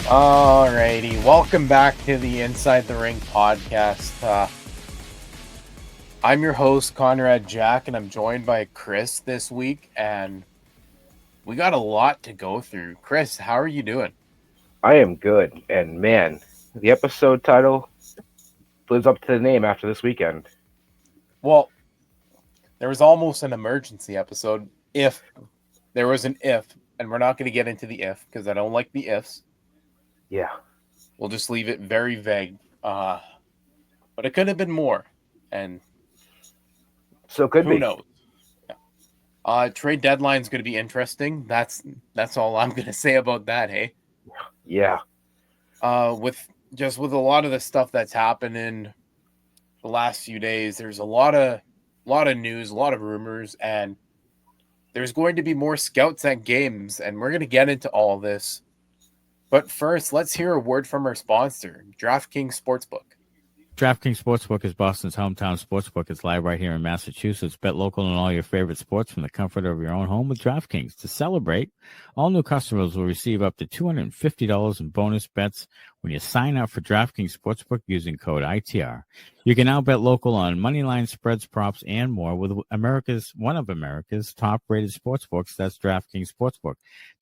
Alrighty, welcome back to the Inside the Ring podcast. I'm your host, Conrad Jack, and I'm joined by Chris this week, and we got a lot to go through. Chris, how are you doing? I am good, and man, the episode title lives up to the name after this weekend. Well, there was almost an emergency episode. If there was an if, and we're not going to get into the if because I don't like the ifs. Yeah. We'll just leave it very vague. But it could have been more, and So it could who be. knows? Trade deadline's going to be interesting. That's all I'm going to say about that. Hey. Yeah. With a lot of the stuff that's happened in the last few days, there's a lot of news, a lot of rumors, and there's going to be more scouts at games, and we're going to get into all this. But first, let's hear a word from our sponsor, DraftKings Sportsbook. DraftKings Sportsbook is Boston's hometown sportsbook. It's live right here in Massachusetts. Bet local on all your favorite sports from the comfort of your own home with DraftKings. To celebrate, all new customers will receive up to $250 in bonus bets when you sign up for DraftKings Sportsbook using code ITR. You can now bet local on moneyline spreads, props, and more with one of America's top-rated sportsbooks. That's DraftKings Sportsbook.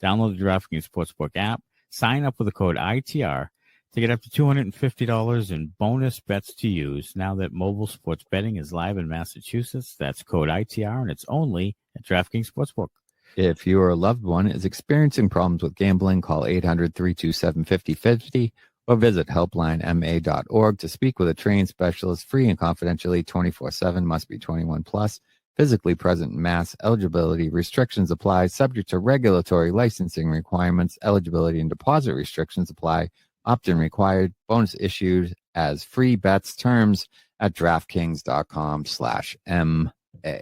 Download the DraftKings Sportsbook app. Sign up with the code ITR to get up to $250 in bonus bets to use. Now that mobile sports betting is live in Massachusetts, that's code ITR, and it's only at DraftKings Sportsbook. If your loved one is experiencing problems with gambling, call 800-327-5050 or visit helplinema.org to speak with a trained specialist, free and confidentially, 24/7, must be 21 plus, physically present in Mass. Eligibility restrictions apply, subject to regulatory licensing requirements. Eligibility and deposit restrictions apply. Opt-in required. Bonus issued as free bets. Terms at DraftKings.com/MA.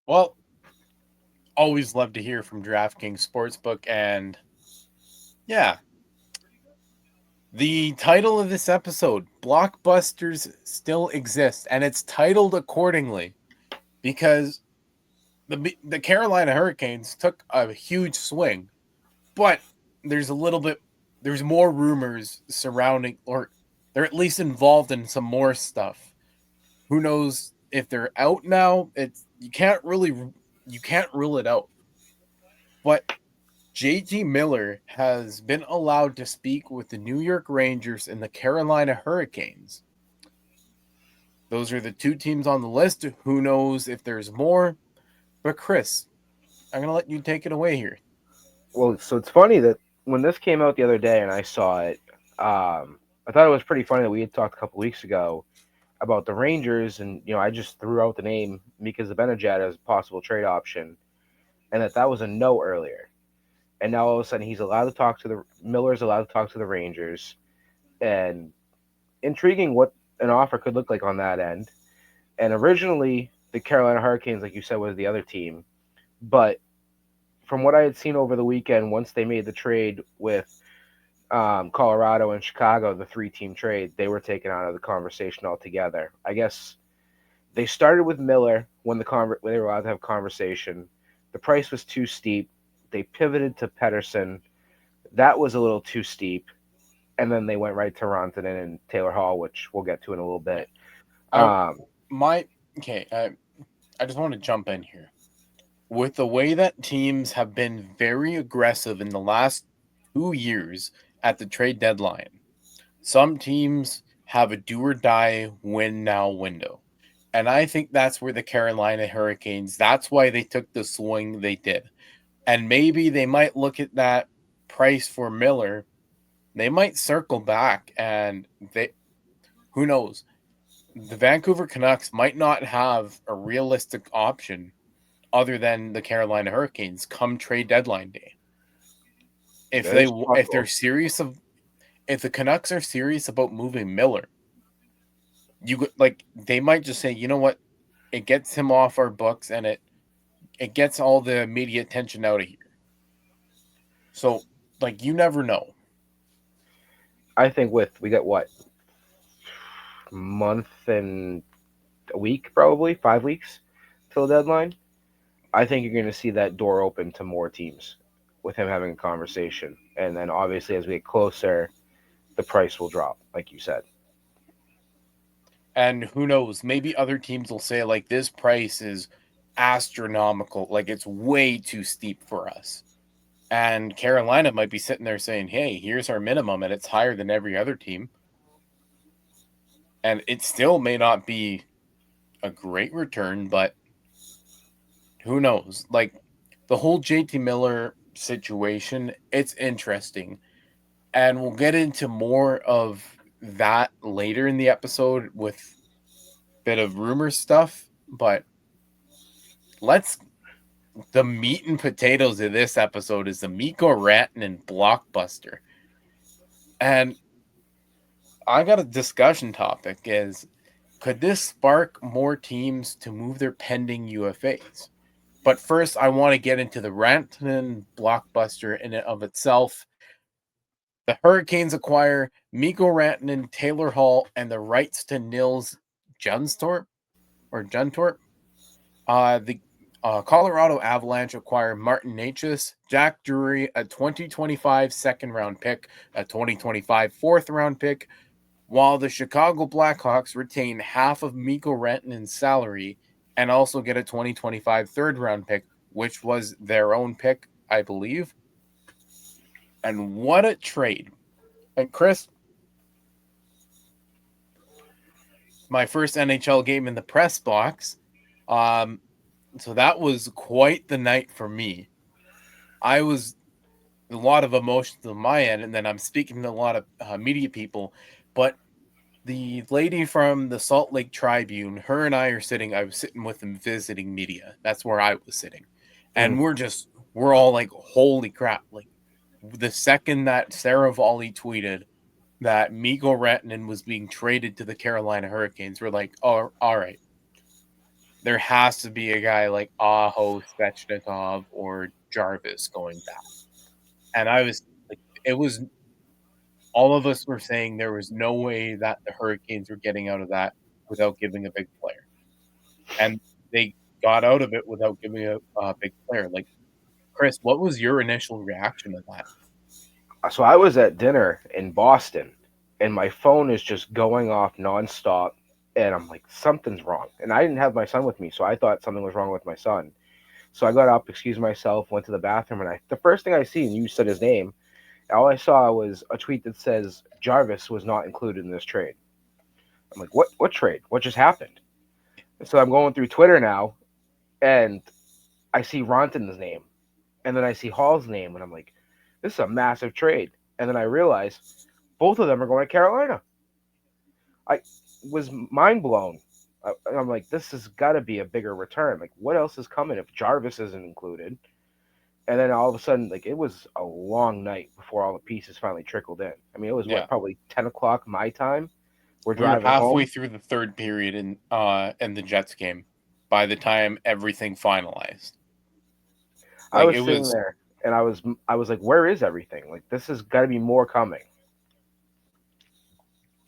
Well, always love to hear from DraftKings Sportsbook, and yeah. The title of this episode, Blockbusters Still Exist, and it's titled accordingly because the Carolina Hurricanes took a huge swing, but there's more rumors surrounding, or they're at least involved in some more stuff. Who knows if they're out now? You can't rule it out. But JT Miller has been allowed to speak with the New York Rangers and the Carolina Hurricanes. Those are the two teams on the list. Who knows if there's more? But Chris, I'm going to let you take it away here. Well, so it's funny that when this came out the other day and I saw it, I thought it was pretty funny that we had talked a couple weeks ago about the Rangers, and I just threw out the name Mika Zibanejad as a possible trade option, and that was a no earlier. And now all of a sudden Miller's allowed to talk to the Rangers, and intriguing what an offer could look like on that end. And originally the Carolina Hurricanes, like you said, was the other team, but from what I had seen over the weekend, once they made the trade with Colorado and Chicago, the 3-team trade, they were taken out of the conversation altogether. I guess they started with Miller when they were allowed to have conversation. The price was too steep. They pivoted to Pettersson. That was a little too steep. And then they went right to Rantanen and Taylor Hall, which we'll get to in a little bit. I just want to jump in here. With the way that teams have been very aggressive in the last 2 years at the trade deadline, some teams have a do-or-die win-now window. And I think that's where the Carolina Hurricanes, that's why they took the swing they did. And maybe they might look at that price for Miller. They might circle back, and who knows? The Vancouver Canucks might not have a realistic option other than the Carolina Hurricanes come trade deadline day. If the Canucks are serious about moving Miller, they might just say, you know what, it gets him off our books and it gets all the media attention out of here. So, you never know. I think we got what, month and a week, probably 5 weeks till the deadline. I think you're going to see that door open to more teams. with him having a conversation. And then obviously as we get closer, the price will drop, like you said. And who knows, maybe other teams will say, like, this price is astronomical. Like, it's way too steep for us. And Carolina might be sitting there saying, hey, here's our minimum, and it's higher than every other team. And it still may not be a great return, but who knows? Like, the whole JT Miller situation, it's interesting. And we'll get into more of that later in the episode with a bit of rumor stuff. But the meat and potatoes of this episode is the Mikko Rantanen blockbuster. And I got a discussion topic is, could this spark more teams to move their pending UFAs? But first, I want to get into the Rantanen blockbuster in and of itself. The Hurricanes acquire Mikko Rantanen, Taylor Hall, and the rights to Nils Junstorp. The Colorado Avalanche acquire Martin Necas, Jack Drury, a 2025 second-round pick, a 2025 fourth-round pick, while the Chicago Blackhawks retain half of Mikko Rantanen's salary and also get a 2025 third-round pick, which was their own pick, I believe. And what a trade. And Chris, my first NHL game in the press box, so that was quite the night for me. I was a lot of emotions on my end, and then I'm speaking to a lot of media people, but the lady from the Salt Lake Tribune, her and I I was sitting with them visiting media. That's where I was sitting. And we're all like, holy crap. Like, the second that Sarah Volley tweeted that Mikko Rantanen was being traded to the Carolina Hurricanes, we're like, oh, all right. There has to be a guy like Aho, Svechnikov, or Jarvis going back. And I was like, all of us were saying there was no way that the Hurricanes were getting out of that without giving a big player. And they got out of it without giving a big player. Like, Chris, what was your initial reaction to that? So I was at dinner in Boston, and my phone is just going off nonstop, and I'm like, something's wrong. And I didn't have my son with me, so I thought something was wrong with my son. So I got up, excused myself, went to the bathroom, and the first thing I see, and you said his name, all I saw was a tweet that says Jarvis was not included in this trade. I'm like, what trade? What just happened? So I'm going through Twitter now, and I see Rantanen's name, and then I see Hall's name, and I'm like, this is a massive trade. And then I realize both of them are going to Carolina. I was mind blown. I'm like, this has got to be a bigger return. Like, what else is coming if Jarvis isn't included? And then all of a sudden, like, it was a long night before all the pieces finally trickled in. I mean, it was probably 10 o'clock my time. We were halfway through the third period in the Jets game by the time everything finalized. Like, I was sitting there, and I was like, where is everything? Like, this has got to be more coming.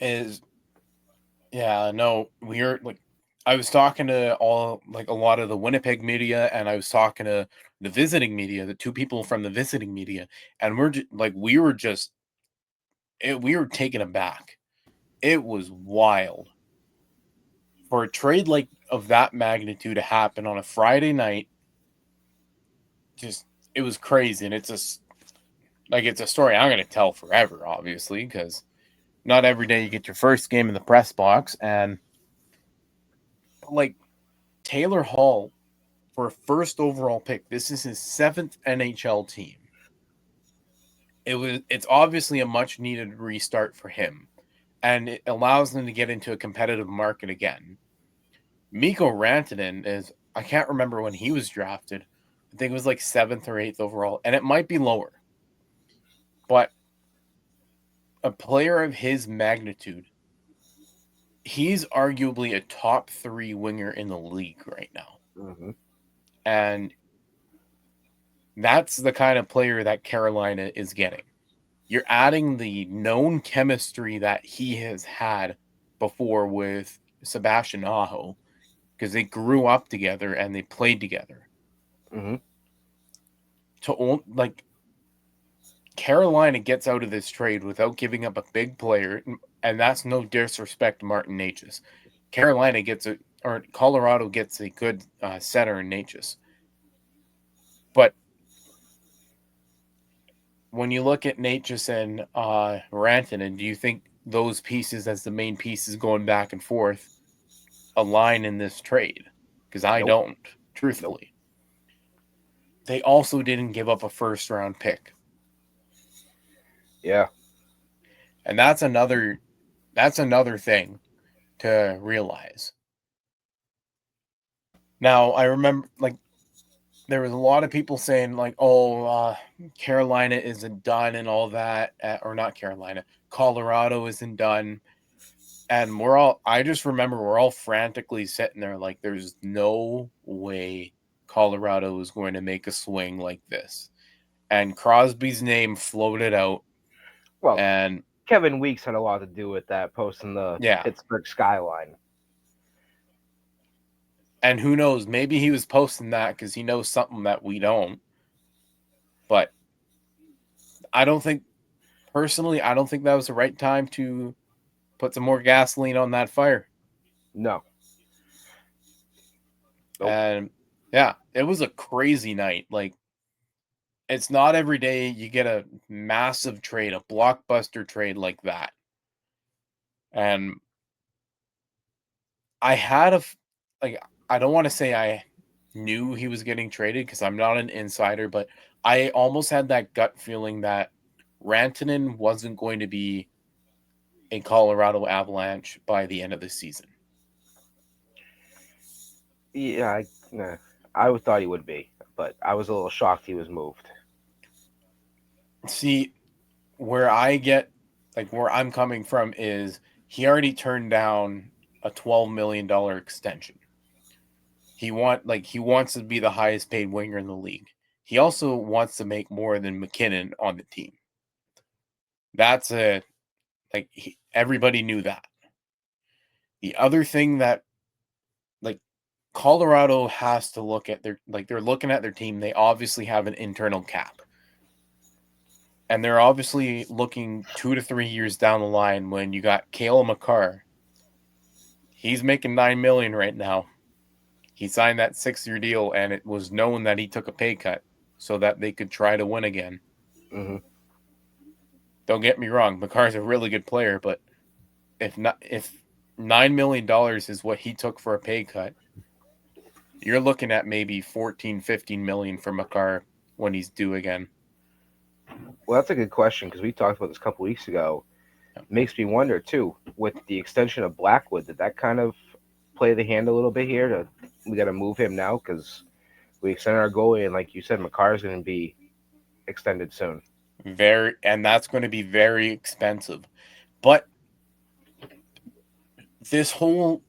We're like, I was talking to a lot of the Winnipeg media, and I was talking to the visiting media, the two people from the visiting media, and we were taken aback. It was wild for a trade of that magnitude to happen on a Friday night. It was crazy, and it's a story I'm going to tell forever, obviously, because not every day you get your first game in the press box, and like Taylor Hall for a first overall pick. This is his 7th NHL team. It's obviously a much needed restart for him, and it allows them to get into a competitive market again. Mikko Rantanen I can't remember when he was drafted. I think it was like 7th or 8th overall, and it might be lower. But a player of his magnitude, he's arguably a top 3 winger in the league right now. Mm-hmm. And that's the kind of player that Carolina is getting. You're adding the known chemistry that he has had before with Sebastian Aho, because they grew up together and they played together. Mm-hmm. Carolina gets out of this trade without giving up a big player, and that's no disrespect to Martin Necas. Colorado gets a good center in Necas. But when you look at Necas and Rantanen, do you think those pieces as the main pieces going back and forth align in this trade? Because I don't, truthfully. They also didn't give up a first-round pick. Yeah. And that's another thing to realize. Now, I remember, like, there was a lot of people saying, like, Carolina isn't done and all that. Or not Carolina. Colorado isn't done. And I just remember we're all frantically sitting there like, there's no way Colorado is going to make a swing like this. And Crosby's name floated out. Well, and Kevin Weeks had a lot to do with that, posting the Pittsburgh skyline. And who knows, maybe he was posting that because he knows something that we don't. But I don't think that was the right time to put some more gasoline on that fire. No. Nope. And yeah, it was a crazy night. Like, it's not every day you get a massive trade, a blockbuster trade like that. And I don't want to say I knew he was getting traded because I'm not an insider, but I almost had that gut feeling that Rantanen wasn't going to be a Colorado Avalanche by the end of the season. Yeah, I thought he would be, but I was a little shocked he was moved. See, where I'm coming from is he already turned down a $12 million extension. He wants to be the highest paid winger in the league. He also wants to make more than McKinnon on the team. Everybody knew that. The other thing that Colorado has to look at they're looking at their team. They obviously have an internal cap. And they're obviously looking 2 to 3 years down the line when you got Cale Makar. He's making $9 million right now. He signed that 6-year deal, and it was known that he took a pay cut so that they could try to win again. Mm-hmm. Don't get me wrong, Makar's a really good player, but if $9 million is what he took for a pay cut, you're looking at maybe 14, 15 million for Makar when he's due again. Well, that's a good question because we talked about this a couple weeks ago. It makes me wonder, too, with the extension of Blackwood, did that kind of play the hand a little bit here? We got to move him now because we extended our goalie, and like you said, Makar is going to be extended soon. And that's going to be very expensive. But this whole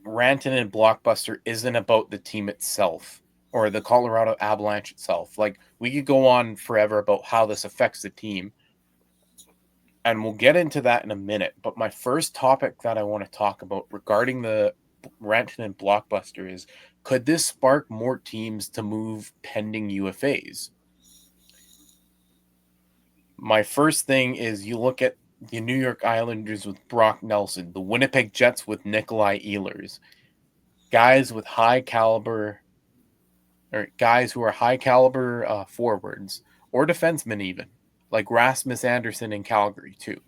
Rantanen blockbuster isn't about the team itself or the Colorado Avalanche itself. Like, we could go on forever about how this affects the team, and we'll get into that in a minute. But my first topic that I want to talk about regarding the Rantanen blockbuster is, could this spark more teams to move pending UFAs? My first thing is you look at the New York Islanders with Brock Nelson, the Winnipeg Jets with Nikolai Ehlers, guys with high caliber, or guys who are high caliber forwards or defensemen even, like Rasmus Anderson in Calgary too.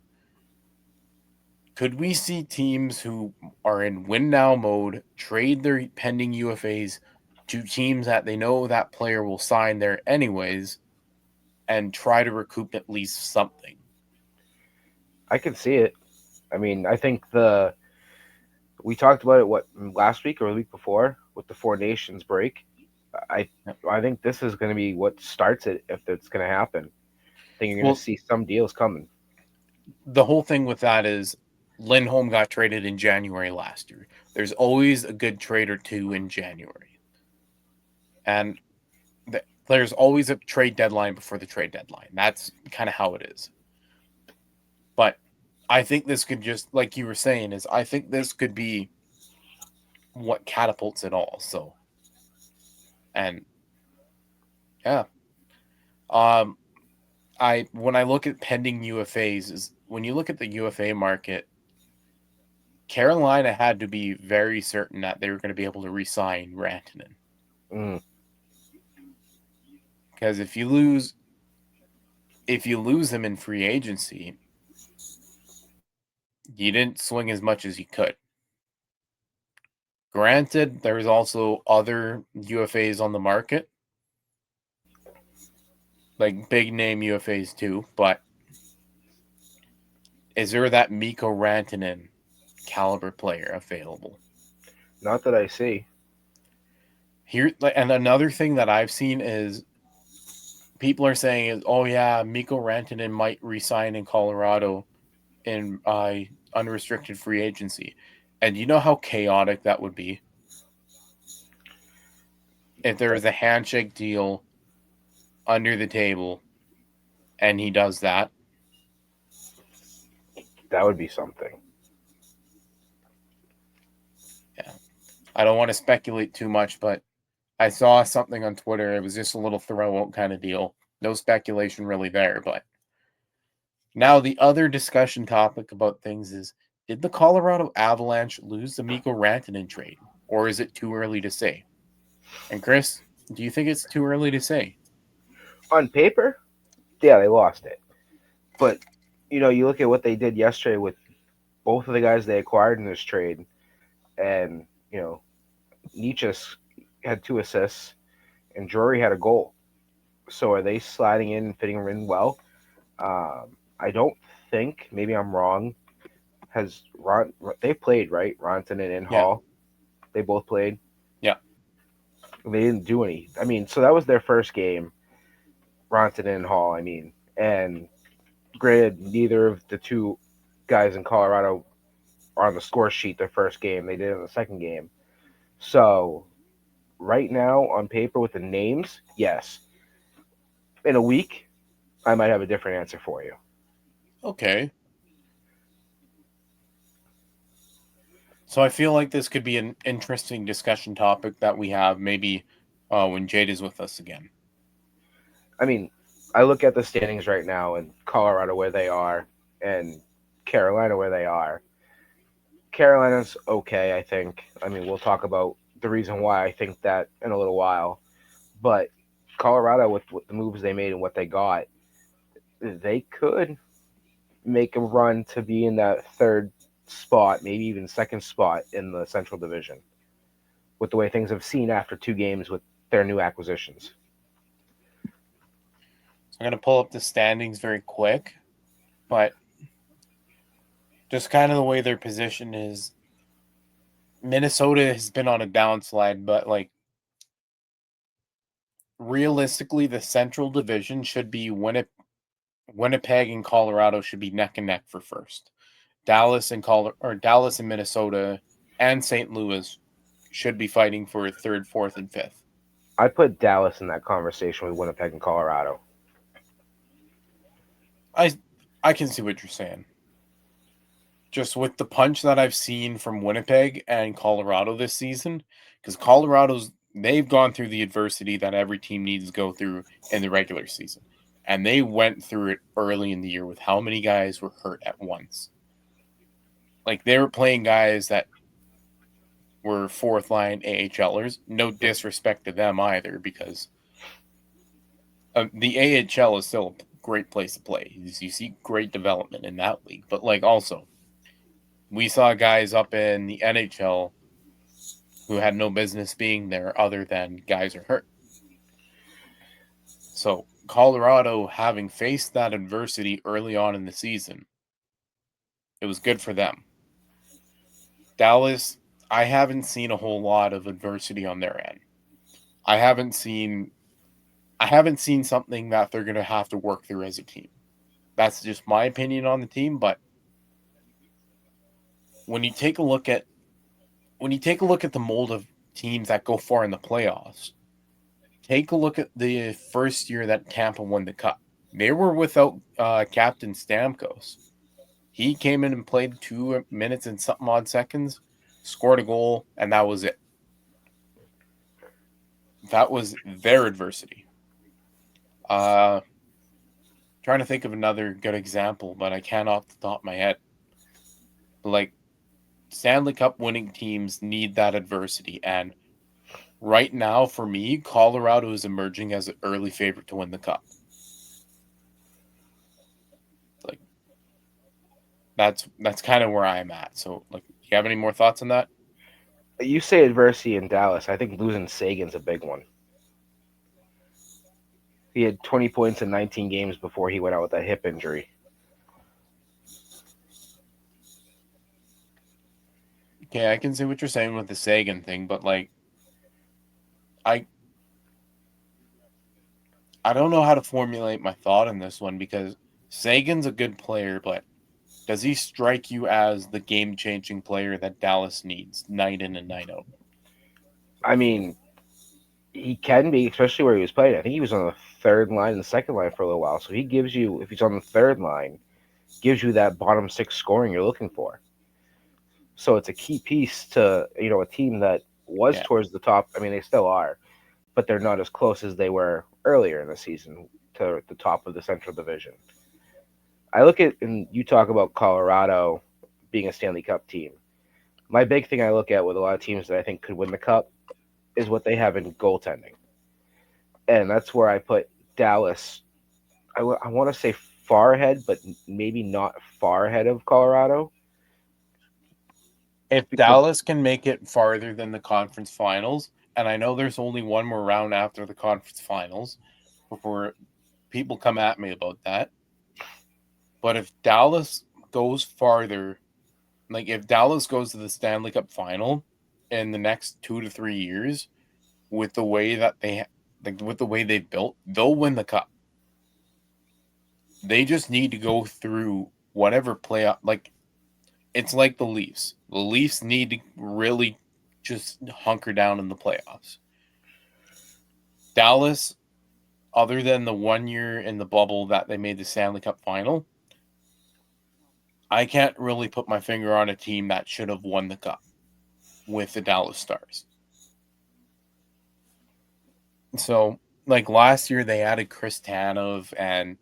Could we see teams who are in win now mode trade their pending UFAs to teams that they know that player will sign there anyways and try to recoup at least something? I can see it. I mean, I think we talked about it, last week or the week before with the 4 Nations break. I think this is going to be what starts it if it's going to happen. I think you're going to see some deals coming. The whole thing with that is Lindholm got traded in January last year. There's always a good trade or two in January. And there's always a trade deadline before the trade deadline. That's kind of how it is. But I think this could just, like you were saying, I think this could be what catapults it all. So, and yeah. when I look at pending UFAs, is when you look at the UFA market, Carolina had to be very certain that they were going to be able to re-sign Rantanen. Mm. Because if you lose him in free agency, you didn't swing as much as you could. Granted, there's also other UFAs on the market, like big name UFAs too, but is there that Mikko Rantanen caliber player available? Not that I see. Here, and another thing that I've seen is people are saying is, oh yeah, Mikko Rantanen might resign in Colorado in unrestricted free agency. And you know how chaotic that would be? If there was a handshake deal under the table and he does that. That would be something. Yeah. I don't want to speculate too much, but I saw something on Twitter. It was just a little throw out kind of deal. No speculation really there, but now the other discussion topic about things is, did the Colorado Avalanche lose the Mikko Rantanen trade, or is it too early to say? And Chris, do you think it's too early to say? On paper, yeah, they lost it. But, you look at what they did yesterday with both of the guys they acquired in this trade, and, Nietzsche had 2 assists, and Drury had a goal. So are they sliding in and fitting in well? I don't think, maybe I'm wrong, they played, right? Rantanen and Hall. They both played. Yeah. They didn't do any. So that was their first game, Rantanen and Hall, and granted, neither of the 2 guys in Colorado are on the score sheet their first game. They did it in the second game. So right now, on paper with the names, yes. In a week, I might have a different answer for you. Okay. So I feel like this could be an interesting discussion topic that we have maybe when Jade is with us again. I look at the standings right now in Colorado where they are and Carolina where they are. Carolina's okay, I think. We'll talk about the reason why I think that in a little while. But Colorado, with the moves they made and what they got, they could make a run to be in that third spot, maybe even second spot in the Central Division, with the way things have seen after 2 games with their new acquisitions. So I'm going to pull up the standings very quick, but just kind of the way their position is, Minnesota has been on a downslide, but realistically, the Central Division should be Winnipeg and Colorado should be neck and neck for first. Dallas and Minnesota and St. Louis should be fighting for third, fourth, and fifth. I put Dallas in that conversation with Winnipeg and Colorado. I can see what you're saying. Just with the punch that I've seen from Winnipeg and Colorado this season, because they've gone through the adversity that every team needs to go through in the regular season. And they went through it early in the year with how many guys were hurt at once. They were playing guys that were fourth line AHLers. No disrespect to them either, because the AHL is still a great place to play. You see great development in that league. But also, we saw guys up in the NHL who had no business being there other than guys are hurt. So Colorado, having faced that adversity early on in the season, it was good for them. Dallas, I haven't seen a whole lot of adversity on their end. I haven't seen something that they're going to have to work through as a team. That's just my opinion on the team, but when you take a look at the mold of teams that go far in the playoffs, take a look at the first year that Tampa won the Cup. They were without Captain Stamkos. He came in and played 2 minutes and something odd seconds, scored a goal, and that was it. That was their adversity. Trying trying to think of another good example, but I can't off the top of my head. Like, Stanley Cup winning teams need that adversity, and right now, for me, Colorado is emerging as an early favorite to win the Cup. Like, that's kind of where I'm at. So, like, do you have any more thoughts on that? You say adversity in Dallas. I think losing Sagan's a big one. He had 20 points in 19 games before he went out with that hip injury. Okay, I can see what you're saying with the Sagan thing, but like, I don't know how to formulate my thought on this one because Sagan's a good player, but does he strike you as the game-changing player that Dallas needs night in and night out? I mean, he can be, especially where he was playing. I think he was on the third line and the second line for a little while. So he gives you, if he's on the third line, gives you that bottom six scoring you're looking for. So it's a key piece to, a team that was towards the top. I mean, they still are, but they're not as close as they were earlier in the season to the top of the Central Division. I look at, and you talk about Colorado being a Stanley Cup team. My big thing I look at with a lot of teams that I think could win the Cup is what they have in goaltending. And that's where I put Dallas. I want to say far ahead, but maybe not far ahead of Colorado. If Dallas can make it farther than the conference finals, and I know there's only one more round after the conference finals before people come at me about that, but if Dallas goes farther, like if Dallas goes to the Stanley Cup final in the next 2 to 3 years, with the way that with the way they've built, they'll win the Cup. They just need to go through whatever playoff. Like, it's like the Leafs. The Leafs need to really just hunker down in the playoffs. Dallas, other than the 1 year in the bubble that they made the Stanley Cup final, I can't really put my finger on a team that should have won the Cup with the Dallas Stars. So, like last year, they added Chris Tanev and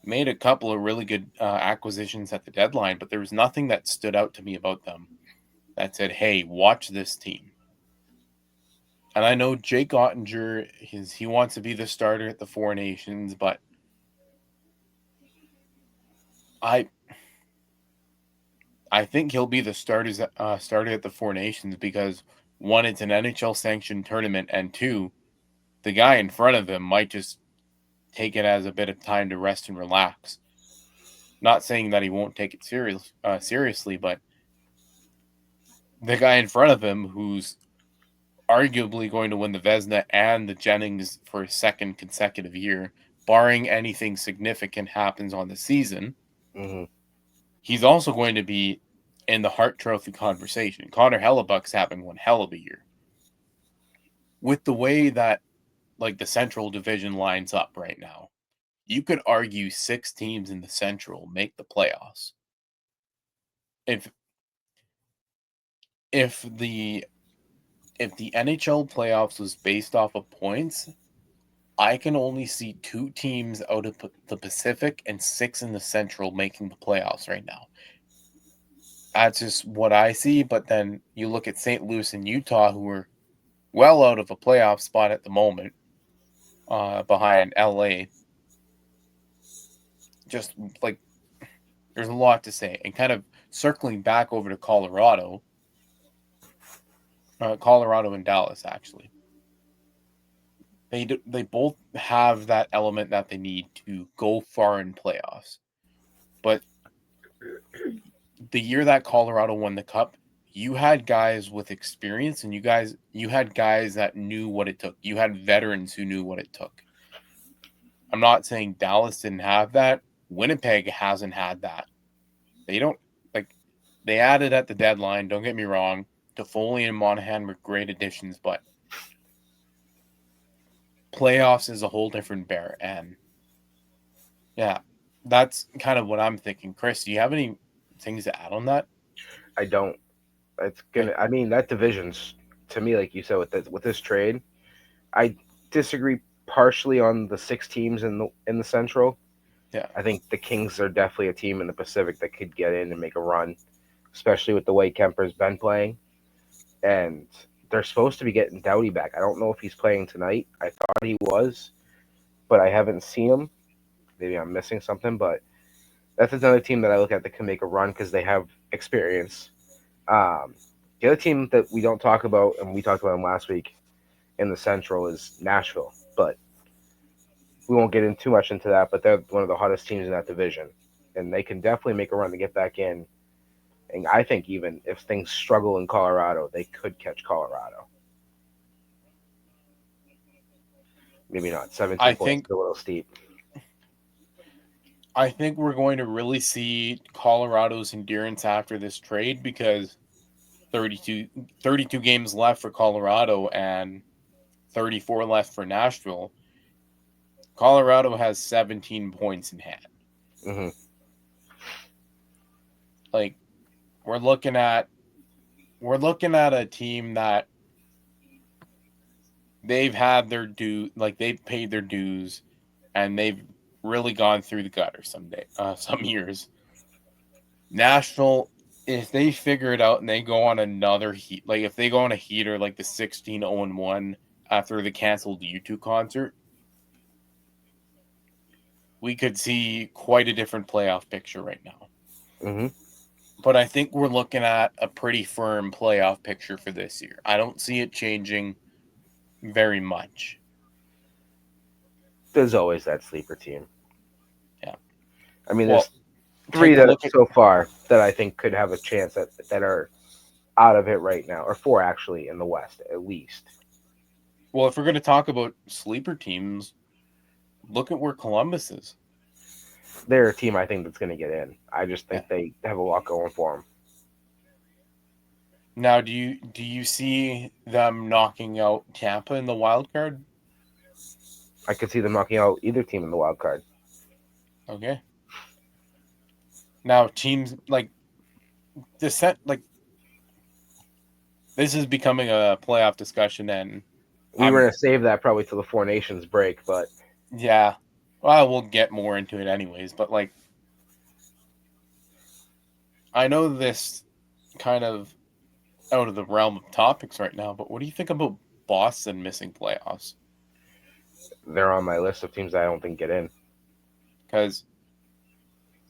made a couple of really good acquisitions at the deadline, but there was nothing that stood out to me about them that said, hey, watch this team. And I know Jake Ottinger, he wants to be the starter at the Four Nations, but I think he'll be the starter at the Four Nations because, one, it's an NHL-sanctioned tournament, and two, the guy in front of him might just take it as a bit of time to rest and relax. Not saying that he won't take it seriously, but the guy in front of him who's arguably going to win the Vezina and the Jennings for a second consecutive year, barring anything significant happens on the season, he's also going to be in the Hart Trophy conversation. Connor Hellebuck's having one hell of a year. With the way that, like, the Central Division lines up right now, you could argue 6 teams in the Central make the playoffs. If the NHL playoffs was based off of points, I can only see 2 teams out of the Pacific and 6 in the Central making the playoffs right now. That's just what I see, but then you look at St. Louis and Utah, who are well out of a playoff spot at the moment, behind LA. Just, like, there's a lot to say. And kind of circling back over to Colorado and Dallas, actually. They both have that element that they need to go far in playoffs. But the year that Colorado won the Cup, you had guys with experience, and you had guys that knew what it took. You had veterans who knew what it took. I'm not saying Dallas didn't have that. Winnipeg hasn't had that. They don't, like, they added at the deadline, don't get me wrong. Toffoli and Monahan were great additions, but playoffs is a whole different bear. And yeah, that's kind of what I'm thinking. Chris, do you have any things to add on that? I don't. It's gonna. I mean, that division's, to me, like you said, with this trade, I disagree partially on the 6 teams in the Central. Yeah. I think the Kings are definitely a team in the Pacific that could get in and make a run, especially with the way Kemper's been playing. And they're supposed to be getting Doughty back. I don't know if he's playing tonight. I thought he was, but I haven't seen him. Maybe I'm missing something, but that's another team that I look at that can make a run because they have experience. The other team that we don't talk about, and we talked about them last week in the Central, is Nashville. But we won't get in too much into that, but they're one of the hottest teams in that division. And they can definitely make a run to get back in. And I think even if things struggle in Colorado, they could catch Colorado. Maybe not. 17 I points think is a little steep. I think we're going to really see Colorado's endurance after this trade because 32 games left for Colorado and 34 left for Nashville. Colorado has 17 points in hand. Mm-hmm. Like we're looking at a team that they've had their due, like they've paid their dues, and they've really gone through the gutter some years. Nashville, if they figure it out and they go on another heat, like if they go on a heater like the 16-0-1 after the canceled U2 concert, we could see quite a different playoff picture right now. Mm-hmm. But I think we're looking at a pretty firm playoff picture for this year. I don't see it changing very much. There's always that sleeper team. Yeah. I mean, Well, there's three take a that look at so far that I think could have a chance that are out of it right now, or four actually in the West at least. well, if we're going to talk about sleeper teams, look at where Columbus is. They're a team I think that's going to get in. I just think they have a lot going for them. Now, do you see them knocking out Tampa in the wild card? I could see them knocking out either team in the wild card. Okay. Now, teams like this is becoming a playoff discussion, and We were going to save that probably till the Four Nations break, but yeah, well, we'll get more into it anyways. But like, I know this kind of out of the realm of topics right now, but what do you think about Boston missing playoffs? they're on my list of teams that I don't think get in. Because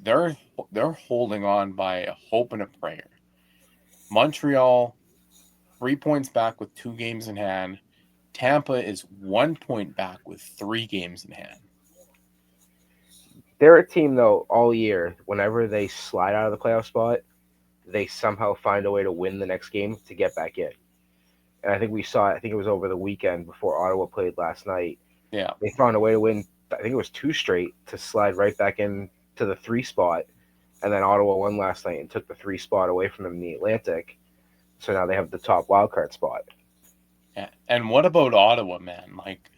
they're holding on by a hope and a prayer. Montreal, 3 points back with 2 games in hand. Tampa is 1 point back with 3 games in hand. They're a team, though, all year, whenever they slide out of the playoff spot, they somehow find a way to win the next game to get back in. And I think we saw it, I think it was over the weekend before Ottawa played last night. Yeah. They found a way to win, I think it was 2 straight, to slide right back in to the 3 spot. And then Ottawa won last night and took the 3 spot away from them in the Atlantic. So now they have the top wildcard spot. Yeah. And what about Ottawa, man? Like,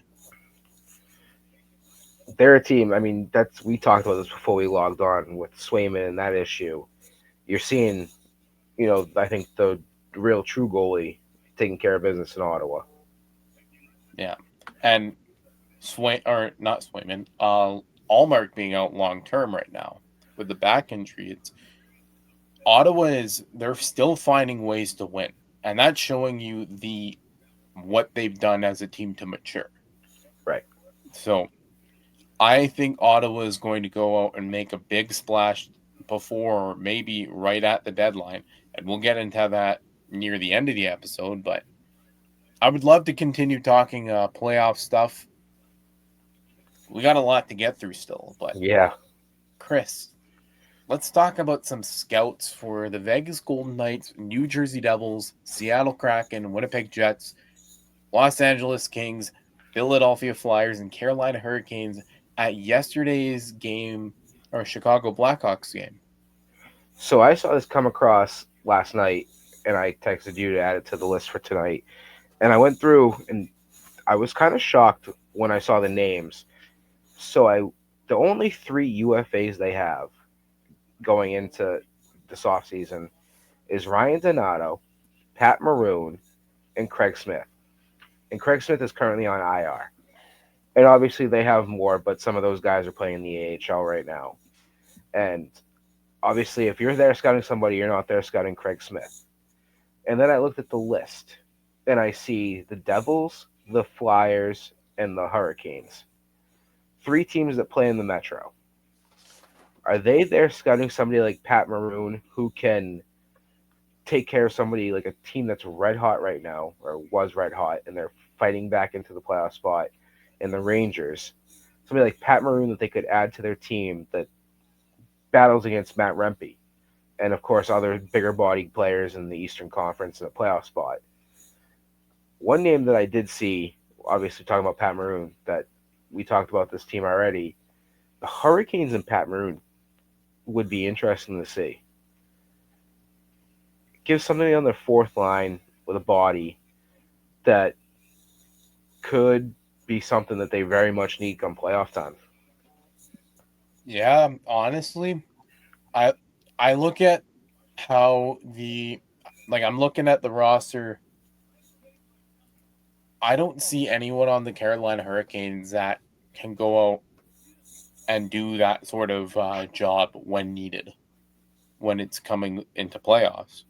they're a team. I mean, we talked about this before we logged on with Swayman and that issue. You're seeing, I think the real true goalie taking care of business in Ottawa. yeah. And not Swayman, Allmark being out long term right now with the back injury. They're still finding ways to win. And that's showing you what they've done as a team to mature. Right. So I think Ottawa is going to go out and make a big splash before or maybe right at the deadline. And we'll get into that near the end of the episode. But I would love to continue talking playoff stuff. We got a lot to get through still. But yeah, Chris, let's talk about some scouts for the Vegas Golden Knights, New Jersey Devils, Seattle Kraken, Winnipeg Jets, Los Angeles Kings, Philadelphia Flyers, and Carolina Hurricanes at yesterday's game, or Chicago Blackhawks game. So I saw this come across last night, and I texted you to add it to the list for tonight. And I went through, and I was kind of shocked when I saw the names. So the only 3 UFAs they have going into this offseason is Ryan Donato, Pat Maroon, and Craig Smith. And Craig Smith is currently on IR. And obviously they have more, but some of those guys are playing in the AHL right now. And obviously, if you're there scouting somebody, you're not there scouting Craig Smith. And then I looked at the list, and I see the Devils, the Flyers, and the Hurricanes. 3 teams that play in the Metro. Are they there scouting somebody like Pat Maroon, who can take care of somebody like a team that's red hot right now, or was red hot, and they're fighting back into the playoff spot, and the Rangers? Somebody like Pat Maroon that they could add to their team that battles against Matt Rempe, and of course other bigger bodied players in the Eastern Conference in a playoff spot. One name that I did see, obviously talking about Pat Maroon, that we talked about this team already, the Hurricanes and Pat Maroon would be interesting to see. Give somebody on their fourth line with a body that could be something that they very much need come playoff time. Yeah, honestly, I look at how I'm looking at the roster. I don't see anyone on the Carolina Hurricanes that can go out and do that sort of job when needed, when it's coming into playoffs.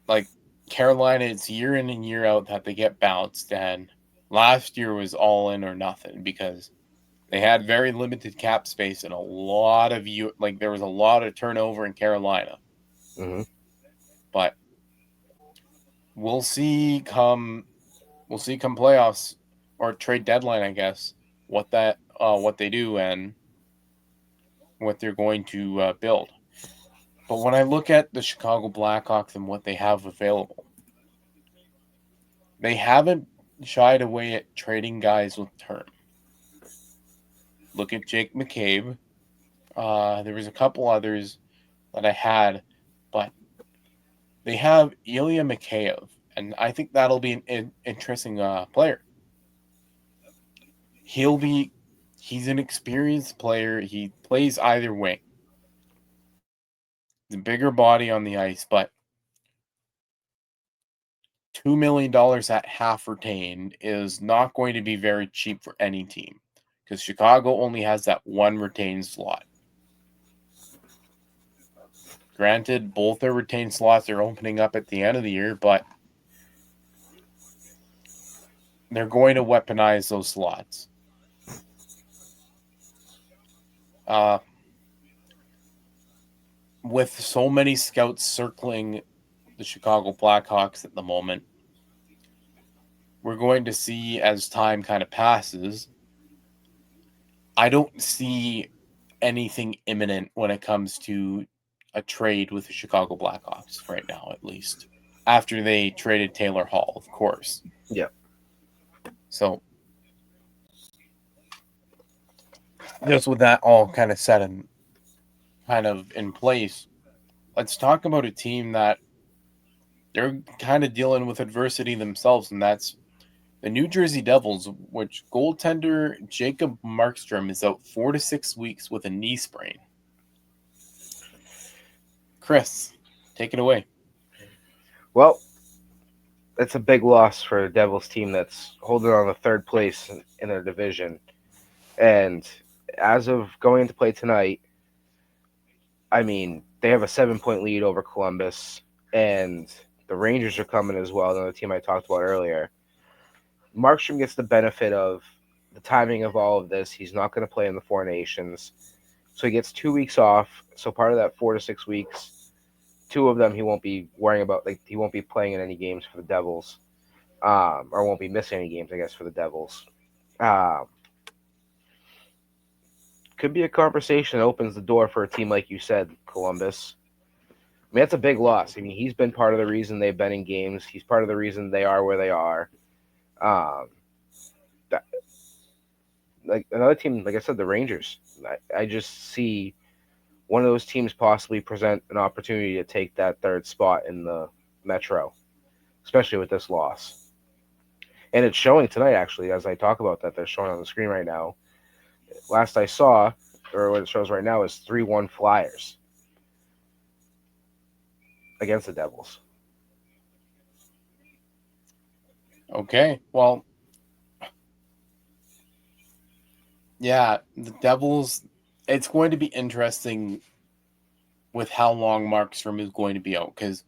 Like Carolina, it's year in and year out that they get bounced, and last year was all in or nothing because they had very limited cap space and a lot of there was a lot of turnover in Carolina. Mm-hmm. But we'll see come playoffs or trade deadline, I guess, what they do and what they're going to build. But when I look at the Chicago Blackhawks and what they have available, they haven't shied away at trading guys with term. Look at Jake McCabe. There was a couple others that I had, but they have Ilya Mikheyev, and I think that'll be an interesting player. He's an experienced player. He plays either way. The bigger body on the ice, but $2 million at half retained is not going to be very cheap for any team because Chicago only has that one retained slot. Granted, both their retained slots are opening up at the end of the year, but they're going to weaponize those slots. With so many scouts circling the Chicago Blackhawks at the moment, we're going to see as time kind of passes. I don't see anything imminent when it comes to a trade with the Chicago Blackhawks right now, at least. After they traded Taylor Hall, of course. Yeah. So, just with that all kind of set and kind of in place, let's talk about a team that they're kind of dealing with adversity themselves, and that's the New Jersey Devils, which goaltender Jacob Markstrom is out 4 to 6 weeks with a knee sprain. Chris, take it away. Well, that's a big loss for a Devils team that's holding on to third place in their division. And as of going into play tonight, I mean, they have a 7-point lead over Columbus, and the Rangers are coming as well, another team I talked about earlier. Markstrom gets the benefit of the timing of all of this. He's not going to play in the Four Nations, so he gets 2 weeks off. So part of that 4 to 6 weeks, 2 of them he won't be worrying about. Like, he won't be playing in any games for the Devils, or won't be missing any games, I guess, for the Devils. Could be a conversation that opens the door for a team like you said, Columbus. I mean, that's a big loss. I mean, he's been part of the reason they've been in games. He's part of the reason they are where they are. Like another team, like I said, the Rangers. I just see one of those teams possibly present an opportunity to take that third spot in the Metro, especially with this loss. And it's showing tonight, actually, as I talk about that. They're showing on the screen right now. Last I saw, or what it shows right now, is 3-1 Flyers against the Devils. Okay, well, Yeah, the Devils, it's going to be interesting with how long Markstrom is going to be out, because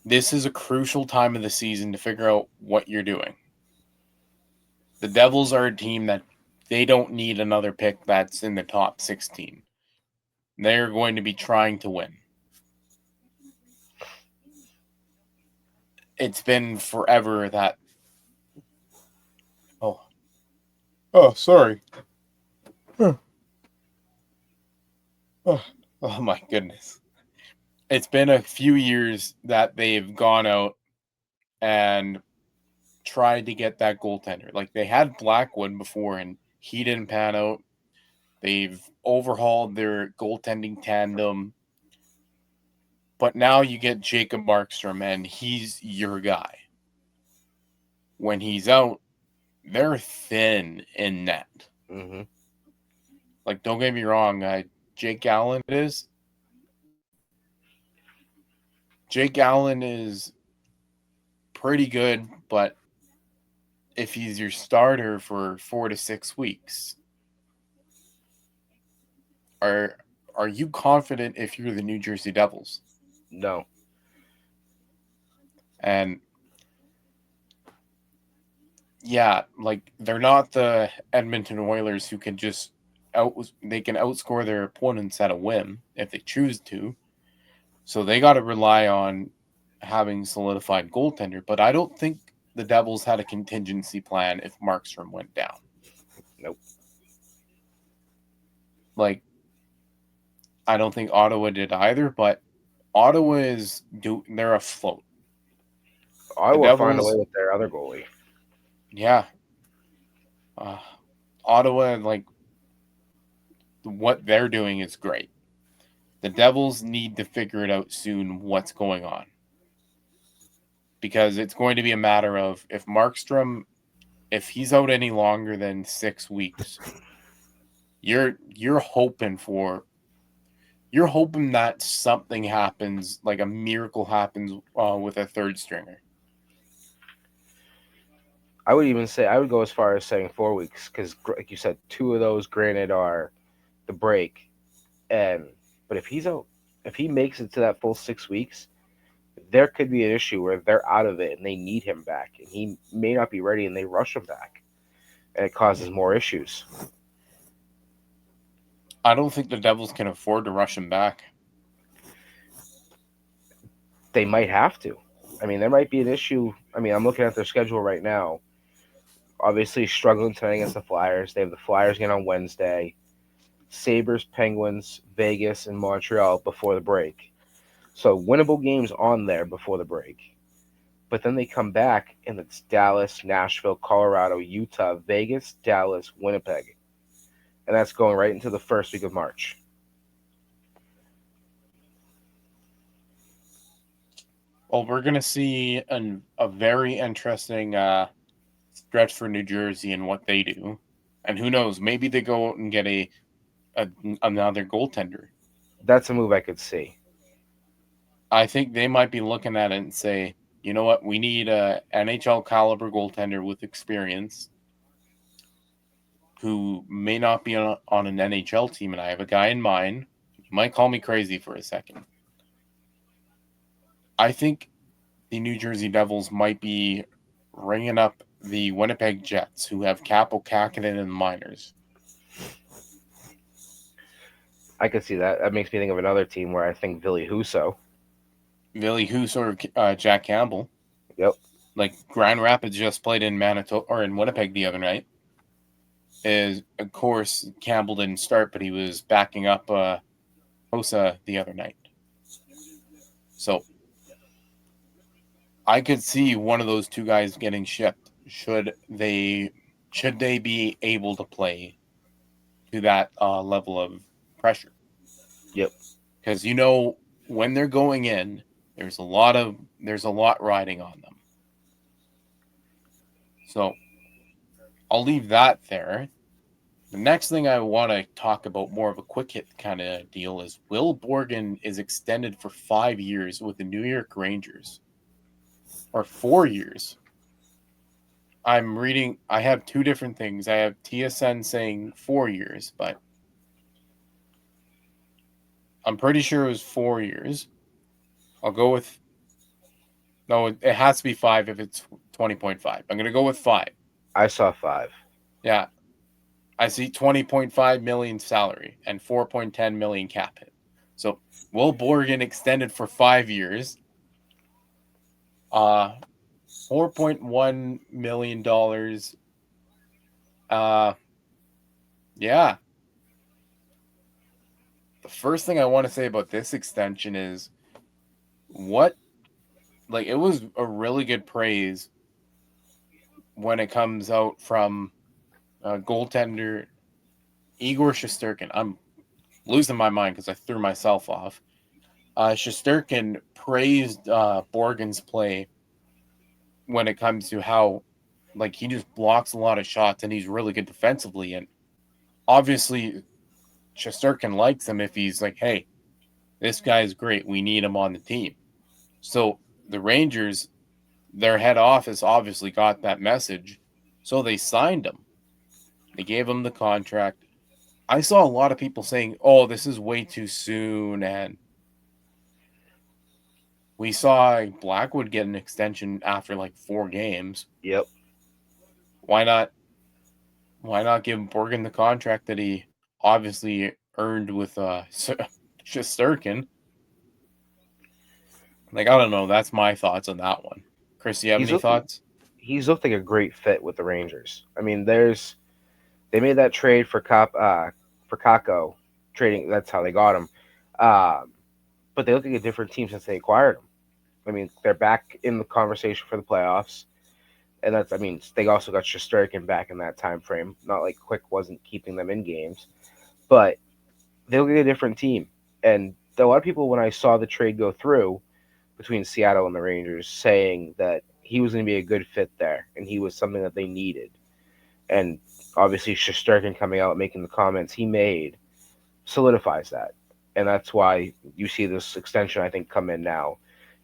this is a crucial time of the season to figure out what you're doing. The Devils are a team that they don't need another pick that's in the top 16. They're going to be trying to win. It's been forever that... Oh, sorry. Oh my goodness. It's been a few years that they've gone out and tried to get that goaltender. Like, they had Blackwood before and he didn't pan out. They've overhauled their goaltending tandem. But now you get Jacob Markstrom and he's your guy. When he's out, they're thin in net. Mm-hmm. Like, don't get me wrong, Jake Allen is pretty good, but if he's your starter for 4 to 6 weeks, are you confident if you're the New Jersey Devils? No. And yeah, like, they're not the Edmonton Oilers who can just they can outscore their opponents at a whim if they choose to. So they got to rely on having solidified goaltender. But I don't think the Devils had a contingency plan if Markstrom went down. Nope. Like, I don't think Ottawa did either, but Ottawa they're afloat. Ottawa find a way with their other goalie. Yeah. Ottawa, like, what they're doing is great. The Devils need to figure it out soon what's going on. Because it's going to be a matter of if Markstrom, if he's out any longer than 6 weeks, you're hoping that something happens, like a miracle happens with a third stringer. I would go as far as saying 4 weeks, because like you said, 2 of those granted are the break, but if he's out, if he makes it to that full 6 weeks, there could be an issue where they're out of it and they need him back, and he may not be ready, and they rush him back, and it causes more issues. I don't think the Devils can afford to rush him back. They might have to. I mean, there might be an issue. I mean, I'm looking at their schedule right now. Obviously, struggling tonight against the Flyers. They have the Flyers again on Wednesday. Sabres, Penguins, Vegas, and Montreal before the break. So winnable games on there before the break. But then they come back, and it's Dallas, Nashville, Colorado, Utah, Vegas, Dallas, Winnipeg. And that's going right into the first week of March. Well, we're going to see a very interesting stretch for New Jersey and what they do. And who knows, maybe they go out and get another goaltender. That's a move I could see. I think they might be looking at it and say, you know what, we need a NHL caliber goaltender with experience who may not be on an NHL team. And I have a guy in mind. You might call me crazy for a second. I think the New Jersey Devils might be ringing up the Winnipeg Jets, who have Kaapo Kähkönen in the minors. I could see that. That makes me think of another team where I think Ville Husso or Jack Campbell. Yep. Like, Grand Rapids just played in Manitoba or in Winnipeg the other night. Of course, Campbell didn't start, but he was backing up Hossa the other night. So I could see one of those two guys getting shipped should they be able to play to that level of pressure. Yep. Because when they're going in, there's a lot riding on them. So I'll leave that there. The next thing I want to talk about, more of a quick hit kind of deal, is Will Borgen is extended for 5 years with the New York Rangers. Or 4 years. I'm reading. I have two different things. I have TSN saying 4 years, but I'm pretty sure it was 4 years. I'll go with. No, it has to be 5 if it's 20.5. I'm gonna go with 5. I saw 5. Yeah, I see 20.5 million salary and 4.10 million cap hit. So Will Borgen extended for 5 years. $4.1 million. Yeah. The first thing I want to say about this extension is it was a really good praise when it comes out from goaltender Igor Shesterkin. I'm losing my mind because I threw myself off. Shesterkin praised Borgen's play when it comes to how he just blocks a lot of shots and he's really good defensively. And obviously, Shesterkin likes him if he's like, hey, this guy's great. We need him on the team. So the Rangers, their head office obviously got that message. So they signed him. They gave him the contract. I saw a lot of people saying, oh, this is way too soon. And we saw Blackwood get an extension after 4 games. Yep. Why not give Borgen the contract that he obviously earned with Shesterkin? I don't know. That's my thoughts on that one. Chris, you have any thoughts? He's looked like a great fit with the Rangers. I mean, they made that trade for Kakko trading. That's how they got him. But they look like a different team since they acquired him. I mean, they're back in the conversation for the playoffs, and they also got Shesterkin back in that time frame. Not like Quick wasn't keeping them in games, but they look like a different team. And a lot of people, when I saw the trade go through between Seattle and the Rangers, saying that he was going to be a good fit there, and he was something that they needed. And obviously, Shesterkin coming out making the comments he made solidifies that, and that's why you see this extension, I think, come in now.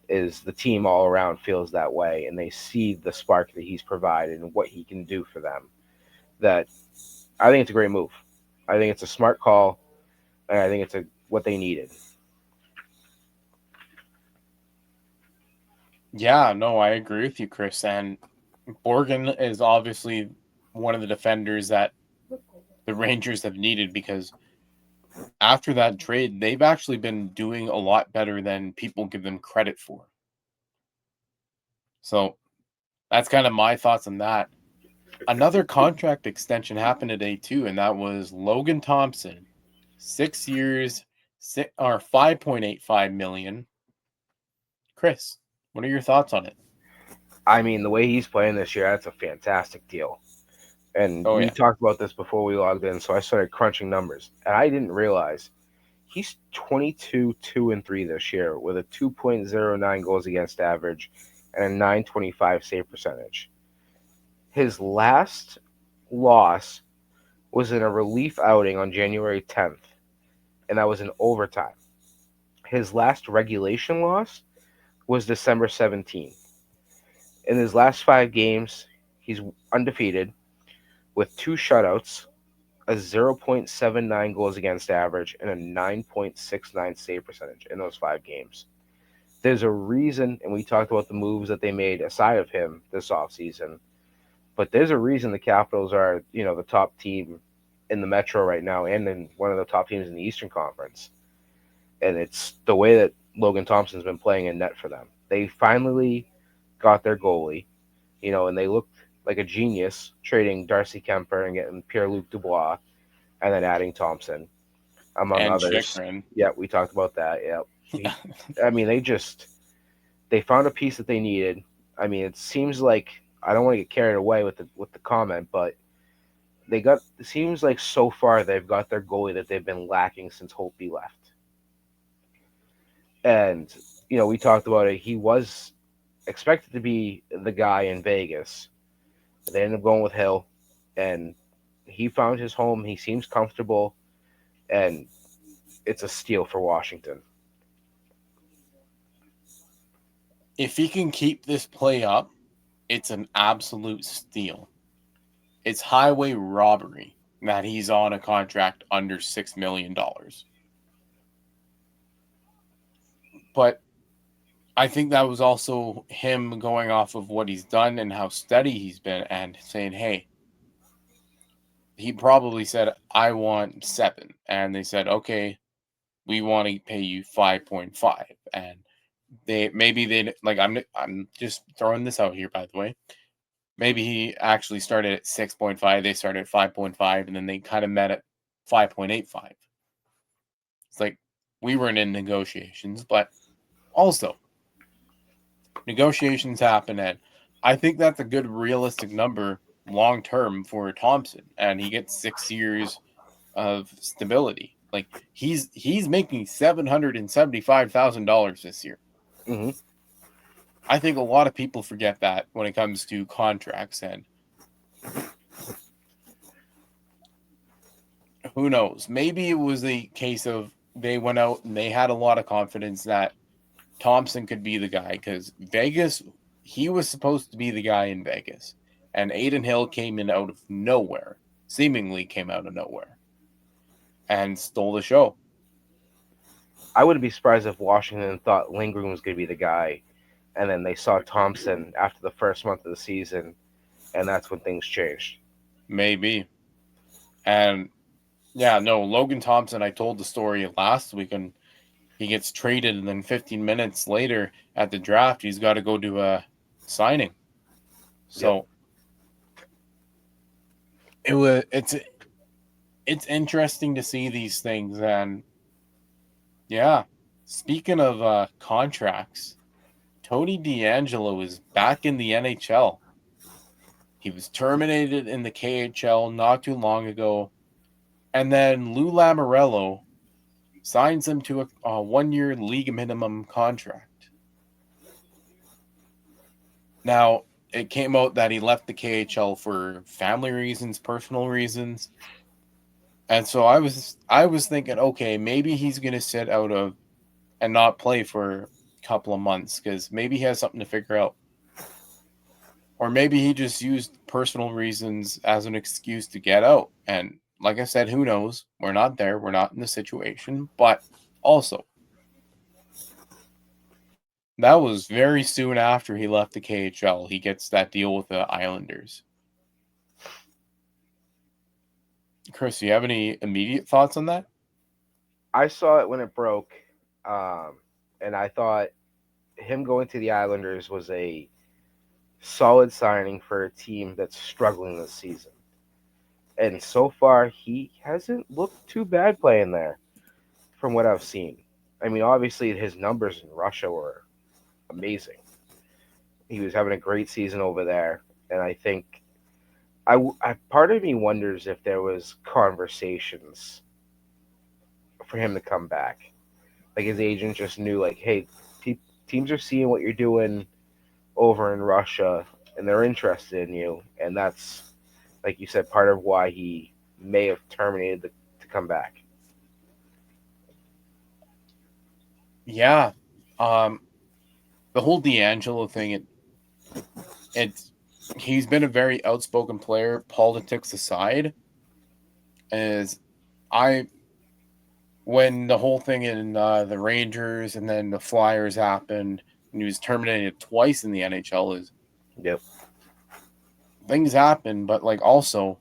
Is the team all around feels that way, and they see the spark that he's provided and what he can do for them. That I think it's a great move. I think it's a smart call, and I think it's what they needed. Yeah, no, I agree with you, Chris. And Borgen is obviously one of the defenders that the Rangers have needed, because after that trade, they've actually been doing a lot better than people give them credit for. So that's kind of my thoughts on that. Another contract extension happened today too, and that was Logan Thompson, 6 years, 5.85 million. Chris, what are your thoughts on it? I mean, the way he's playing this year, that's a fantastic deal. And we talked about this before we logged in, so I started crunching numbers, and I didn't realize he's 22-2-3 this year with a 2.09 goals against average and a 925 save percentage. His last loss was in a relief outing on January 10th, and that was in overtime. His last regulation loss was December 17th. In his last 5 games, he's undefeated with 2 shutouts, a 0.79 goals against average, and a 9.69 save percentage in those 5 games. There's a reason, and we talked about the moves that they made aside of him this offseason, but there's a reason the Capitals are, the top team in the Metro right now and in one of the top teams in the Eastern Conference. And it's the way that Logan Thompson's been playing in net for them. They finally got their goalie, and they looked like a genius trading Darcy Kemper and getting Pierre-Luc Dubois and then adding Thompson, among others. Chychrun. Yeah, we talked about that. Yeah. I mean, they found a piece that they needed. I mean, it seems like, I don't want to get carried away with the comment, but it seems like so far they've got their goalie that they've been lacking since Holtby left. And, we talked about it. He was expected to be the guy in Vegas. They ended up going with Hill, and he found his home. He seems comfortable, and it's a steal for Washington. If he can keep this play up, it's an absolute steal. It's highway robbery that he's on a contract under $6 million. But I think that was also him going off of what he's done and how steady he's been and saying, hey, he probably said, I want 7. And they said, okay, we want to pay you 5.5. And I'm just throwing this out here, by the way. Maybe he actually started at 6.5. They started at 5.5, and then they kind of met at 5.85. It's like we weren't in negotiations, but also negotiations happen, and I think that's a good realistic number long term for Thompson, and he gets 6 years of stability. Like he's making $775,000 this year. Mm-hmm. I think a lot of people forget that when it comes to contracts, and who knows? Maybe it was a case of they went out and they had a lot of confidence that Thompson could be the guy because Vegas, he was supposed to be the guy in Vegas, and Aiden Hill came in out of nowhere, seemingly came out of nowhere, and stole the show. I wouldn't be surprised if Washington thought Lindgren was going to be the guy, and then they saw Thompson after the first month of the season, and that's when things changed. Maybe. And yeah, no, Logan Thompson, I told the story last week, and he gets traded, and then 15 minutes later at the draft, he's got to go to a signing. So it's interesting to see these things, and yeah. Speaking of contracts, Tony DeAngelo is back in the NHL. He was terminated in the KHL not too long ago, and then Lou Lamoriello signs him to a 1-year league minimum contract. Now, it came out that he left the KHL for family reasons, personal reasons. And so I was thinking, okay, maybe he's going to sit out of and not play for a couple of months because maybe he has something to figure out. Or maybe he just used personal reasons as an excuse to get out. And like I said, who knows? We're not there. We're not in the situation. But also, that was very soon after he left the KHL. He gets that deal with the Islanders. Chris, do you have any immediate thoughts on that? I saw it when it broke, and I thought him going to the Islanders was a solid signing for a team that's struggling this season. And so far, he hasn't looked too bad playing there from what I've seen. I mean, obviously, his numbers in Russia were amazing. He was having a great season over there, and I think part of me wonders if there was conversations for him to come back. Like his agent just knew, like, hey, teams are seeing what you're doing over in Russia, and they're interested in you, and that's, like you said, part of why he may have terminated to come back. Yeah. The whole DeAngelo thing, he's been a very outspoken player, politics aside. When the whole thing in the Rangers and then the Flyers happened, and he was terminated twice in the NHL, Yep. Things happen, but like also,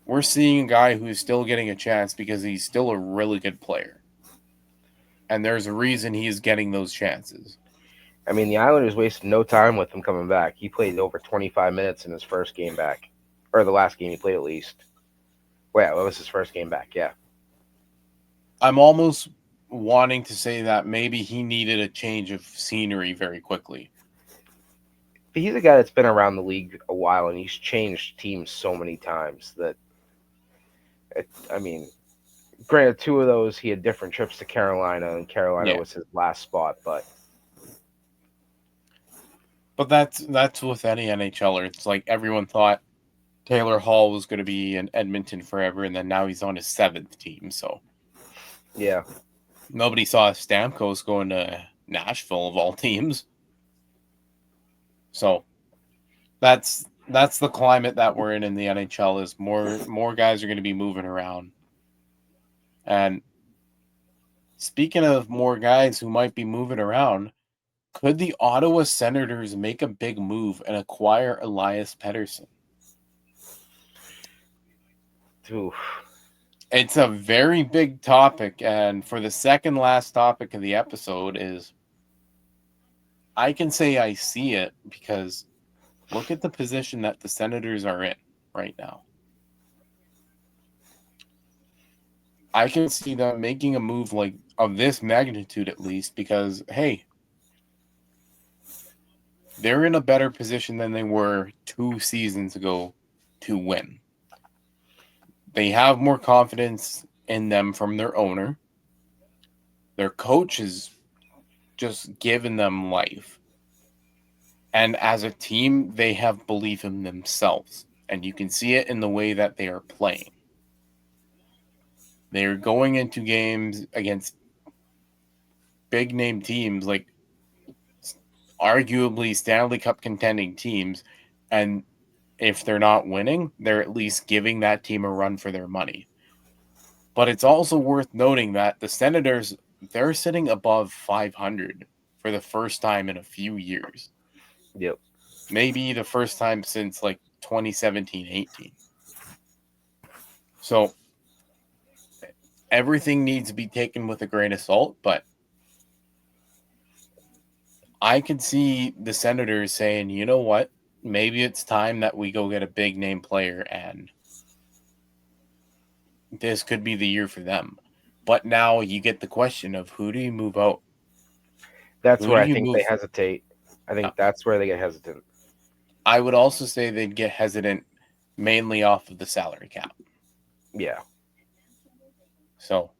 we're seeing a guy who's still getting a chance because he's still a really good player. And there's a reason he's getting those chances. I mean, the Islanders wasted no time with him coming back. He played over 25 minutes in his first game back. Or the last game he played, at least. Well, yeah, that was his first game back, yeah. I'm almost wanting to say that maybe he needed a change of scenery very quickly. But he's a guy that's been around the league a while, and he's changed teams so many times that, I mean, granted, 2 of those he had different trips to Carolina, and Carolina was his last spot, but that's with any NHLer. It's like everyone thought Taylor Hall was going to be in Edmonton forever, and then now he's on his 7th team. So yeah, nobody saw Stamkos going to Nashville of all teams. So That's the climate that we're in the NHL. Is more guys are going to be moving around. And speaking of more guys who might be moving around, could the Ottawa Senators make a big move and acquire Elias Pettersson? Oof. It's a very big topic, and for the second last topic of the episode is I can say I see it because look at the position that the Senators are in right now. I can see them making a move like of this magnitude at least because hey, they're in a better position than they were 2 seasons ago to win. They have more confidence in them from their owner. Their coach is just given them life. And as a team, they have belief in themselves. And you can see it in the way that they are playing. They're going into games against big name teams, like arguably Stanley Cup contending teams. And if they're not winning, they're at least giving that team a run for their money. But it's also worth noting that the Senators, they're sitting above 500 for the first time in a few years. Yep. Maybe the first time since like 2017-18. So everything needs to be taken with a grain of salt, but I could see the Senators saying, you know what? Maybe it's time that we go get a big name player, and this could be the year for them. But now you get the question of who do you move out? That's Who where do I you think move? they hesitate. I think that's where they get hesitant. I would also say they'd get hesitant mainly off of the salary cap. Yeah. So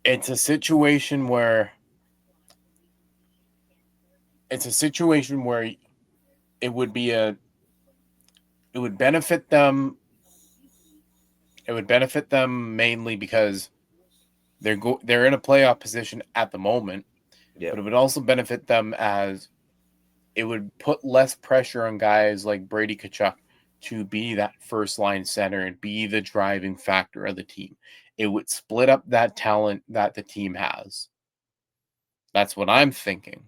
it's a situation where it would benefit them. It would benefit them mainly because they're in a playoff position at the moment. Yep. But it would also benefit them as it would put less pressure on guys like Brady Tkachuk to be that first line center and be the driving factor of the team. It would split up that talent that the team has. That's what I'm thinking.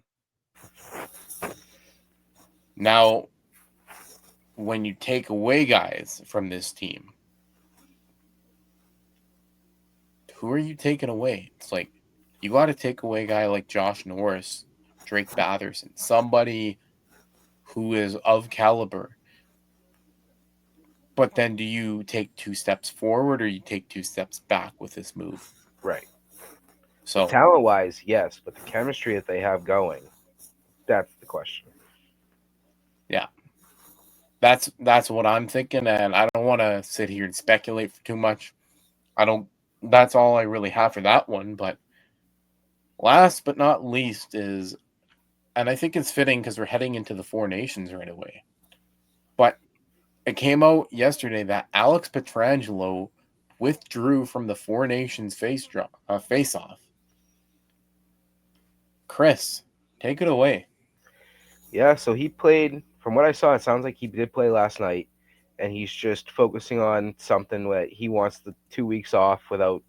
Now, when you take away guys from this team, who are you taking away? It's like you got to take away a guy like Josh Norris, Drake Batherson, somebody who is of caliber. But then do you take 2 steps forward or you take 2 steps back with this move? Right. So Talent wise, yes, but the chemistry that they have going, that's the question. yeah. That's what I'm thinking, and I don't want to sit here and speculate for too much. That's all I really have for that one, but last but not least is, and I think it's fitting because we're heading into the Four Nations right away. But it came out yesterday that Alex Pietrangelo withdrew from the Four Nations face-off. Chris, take it away. Yeah, so he played, from what I saw, it sounds like he did play last night, and he's just focusing on something that he wants the 2 weeks off without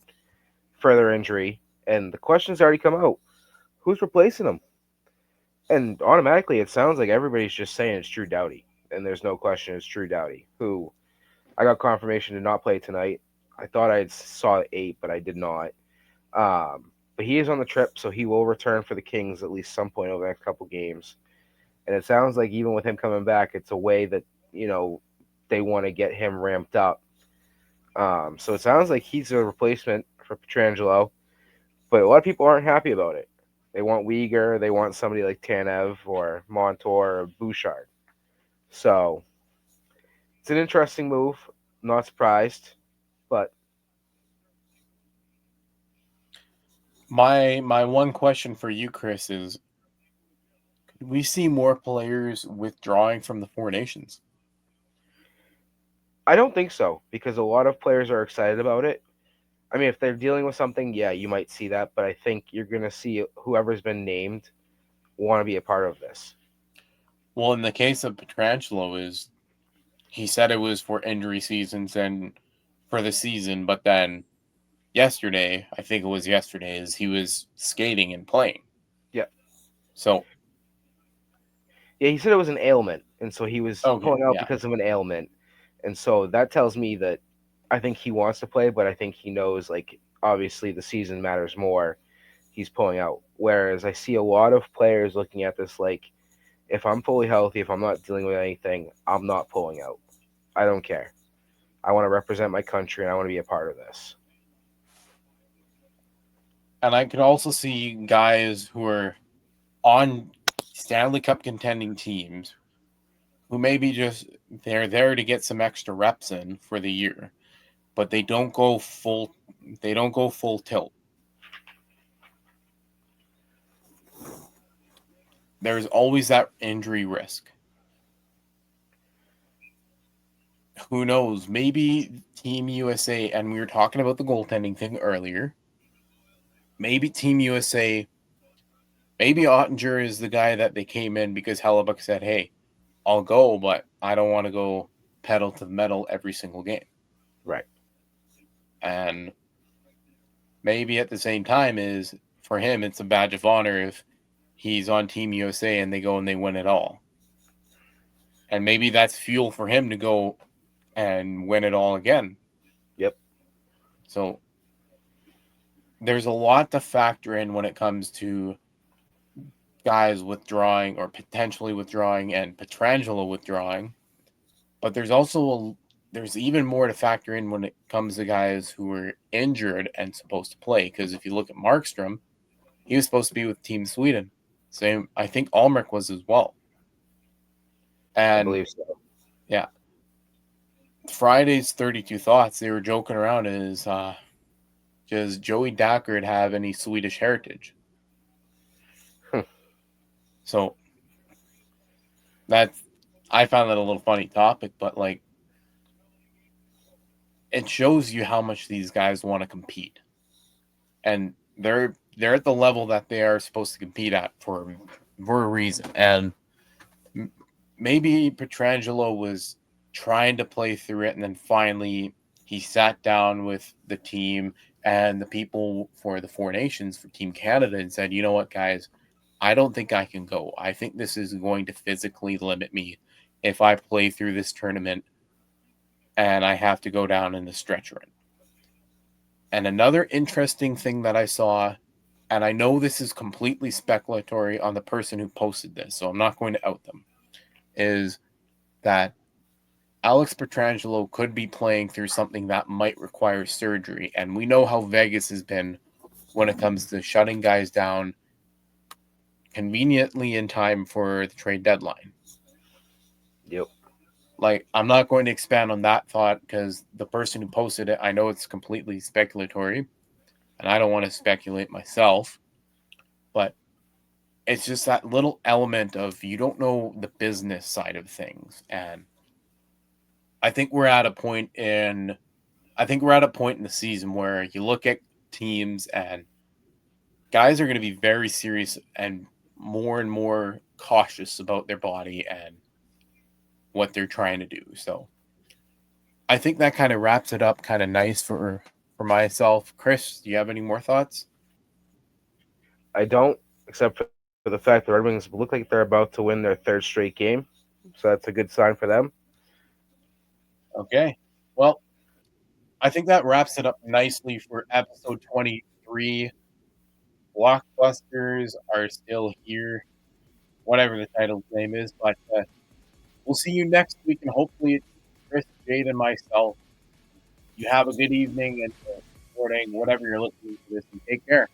further injury. And the question's already come out. Who's replacing him? And automatically, it sounds like everybody's just saying it's Drew Doughty. And there's no question it's Drew Doughty, who I got confirmation did not play tonight. I thought I saw 8, but I did not. But he is on the trip, so he will return for the Kings at least some point over the next couple games. And it sounds like even with him coming back, it's a way that, they want to get him ramped up. So it sounds like he's a replacement for Pietrangelo, but a lot of people aren't happy about it. They want Uyghur, they want somebody like Tanev or Montour or Bouchard. So it's an interesting move. I'm not surprised, but My one question for you, Chris, is could we see more players withdrawing from the Four Nations? I don't think so because a lot of players are excited about it. I mean, if they're dealing with something, yeah, you might see that, but I think you're going to see whoever's been named want to be a part of this. Well, in the case of Pietrangelo, is he said it was for injury seasons and for the season, but then yesterday, I think it was yesterday, is he was skating and playing. Yeah. So Yeah, he said it was an ailment, and so he was Okay, pulling out yeah. because of an ailment. And so that tells me that I think he wants to play, but I think he knows, like, obviously the season matters more. He's pulling out. Whereas I see a lot of players looking at this like, if I'm fully healthy, if I'm not dealing with anything, I'm not pulling out. I don't care. I want to represent my country, and I want to be a part of this. And I could also see guys who are on Stanley Cup contending teams who maybe just they're there to get some extra reps in for the year, but they don't go full tilt. There's always that injury risk. Who knows? Maybe Team USA, and we were talking about the goaltending thing earlier. Maybe Team USA, maybe Ottinger is the guy that they came in because Hellebuck said, hey, I'll go, but I don't want to go pedal to the metal every single game. Right. And maybe at the same time is for him, it's a badge of honor if he's on Team USA and they go and they win it all. And maybe that's fuel for him to go and win it all again. Yep. So there's a lot to factor in when it comes to guys withdrawing or potentially withdrawing and Pietrangelo withdrawing. But there's also there's even more to factor in when it comes to guys who are injured and supposed to play. Because if you look at Markstrom, he was supposed to be with Team Sweden. Same, I think Almeric was as well. And I believe so. Yeah. Friday's 32 Thoughts, they were joking around is does Joey Dackert have any Swedish heritage? So I found that a little funny topic, but like it shows you how much these guys want to compete. And they're at the level that they are supposed to compete at for a reason. And maybe Pietrangelo was trying to play through it, and then finally he sat down with the team and the people for the Four Nations for Team Canada and said, you know what, guys, I don't think I can go. I think this is going to physically limit me if I play through this tournament and I have to go down in the stretch run. And another interesting thing that I saw, and I know this is completely speculatory on the person who posted this, so I'm not going to out them, is that Alex Pietrangelo could be playing through something that might require surgery. And we know how Vegas has been when it comes to shutting guys down conveniently in time for the trade deadline. Yep. Like, I'm not going to expand on that thought because the person who posted it, I know it's completely speculatory, and I don't want to speculate myself, but it's just that little element of you don't know the business side of things. And I think we're at a point in the season where you look at teams and guys are going to be very serious and more cautious about their body and what they're trying to do. So I think that kind of wraps it up kind of nice for myself. Chris, do you have any more thoughts? I don't, except for the fact the Red Wings look like they're about to win their third straight game. So that's a good sign for them. Okay. Well, I think that wraps it up nicely for episode 23. Blockbusters are still here, whatever the title's name is. But we'll see you next week, and hopefully it's Chris, Jade, and myself. You have a good evening and morning, whatever you're listening to this, and take care.